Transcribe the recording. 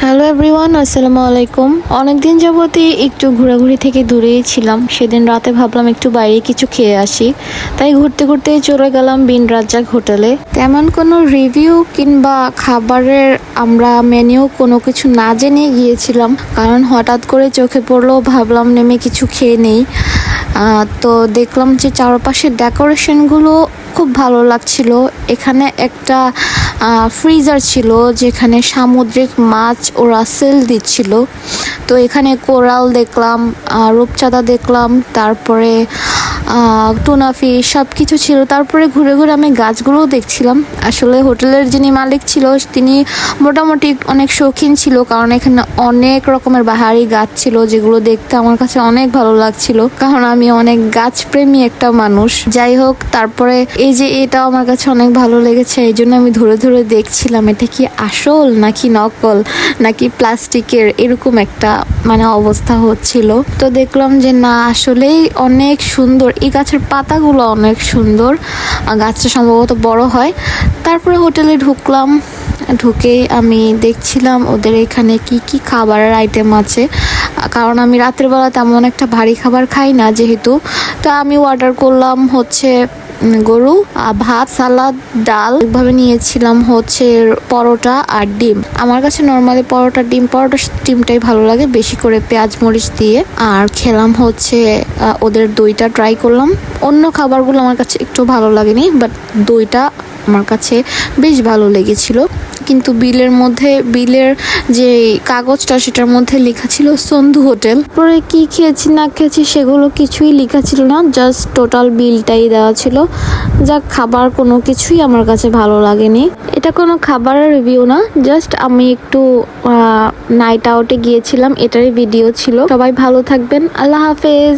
Hello everyone, আসসালামু আলাইকুম। অনেকদিন যাবতই একটু ঘোরাঘুরি থেকে দূরেই ছিলাম। সেদিন রাতে ভাবলাম একটু বাইরে কিছু খেয়ে আসি, তাই ঘুরতে ঘুরতে চলে গেলাম বিন রাজ্জাক হোটেলে। তেমন কোনো রিভিউ কিংবা খাবারের আমরা মেনিউ কোনো কিছু না জেনে গিয়েছিলাম, কারণ হঠাৎ করে চোখে পড়লো, ভাবলাম নেমে কিছু খেয়ে নেই। তো দেখলাম যে চারপাশের ডেকোরেশনগুলো খুব ভালো লাগছিল। এখানে একটা ফ্রিজার ছিল যেখানে সামুদ্রিক মাছ ওরা সেল দিচ্ছিল। তো এখানে কোরাল দেখলাম, রূপচাঁদা দেখলাম, তারপরে টুনা ফিশ সব কিছু ছিল। তারপরে ঘুরে ঘুরে আমি গাছগুলোও দেখছিলাম। আসলে হোটেলের যিনি মালিক ছিল তিনি মোটামুটি অনেক শৌখিন ছিল, কারণ এখানে অনেক রকমের বাহারি গাছ ছিল যেগুলো দেখতে আমার কাছে অনেক ভালো লাগছিল, কারণ আমি অনেক গাছপ্রেমী একটা মানুষ। যাই হোক, তারপরে এই যে এটাও আমার কাছে অনেক ভালো লেগেছে, এই জন্য আমি ধরে ধরে দেখছিলাম এটা কি আসল নাকি নকল নাকি প্লাস্টিকের, এরকম একটা অবস্থা হচ্ছিল। তো দেখলাম যে না, আসলেই অনেক সুন্দর, এই গাছের পাতাগুলো অনেক সুন্দর, গাছটা সম্ভবত বড় হয়। তারপরে হোটেলে ঢুকলাম, ঢুকে আমি দেখছিলাম ওদের এখানে কি কি খাবারের আইটেম আছে, কারণ আমি রাতের বেলা তেমন একটা ভারী খাবার খাই না যেহেতু। তো আমি অর্ডার করলাম হচ্ছে গরু, ভাত, সালাদ, ডাল। এভাবে নিয়েছিলাম হচ্ছে পরোটা আর ডিম। আমার কাছে নর্মালি পরোটা ডিমটাই ভালো লাগে, বেশি করে পেঁয়াজ মরিচ দিয়ে। আর খেলাম হচ্ছে ওদের দইটা ট্রাই করলাম। অন্য খাবারগুলো আমার কাছে একটু ভালো লাগেনি, বাট দইটা আমার কাছে বেশ ভালো লেগেছিল। কিন্তু বিলের যে কাগজটা সেটার মধ্যে লেখা ছিল সন্ধু হোটেল। পরে কি খেয়েছি না খেয়েছি সেগুলো কিছুই লেখা ছিল না, জাস্ট টোটাল বিলটাই দেওয়া ছিল। যাক, খাবার কোনো কিছুই আমার কাছে ভালো লাগেনি। এটা কোনো খাবারের রিভিউ না, জাস্ট আমি একটু নাইট আউটে গিয়েছিলাম, এটারই ভিডিও ছিল। সবাই ভালো থাকবেন, আল্লাহ হাফেজ।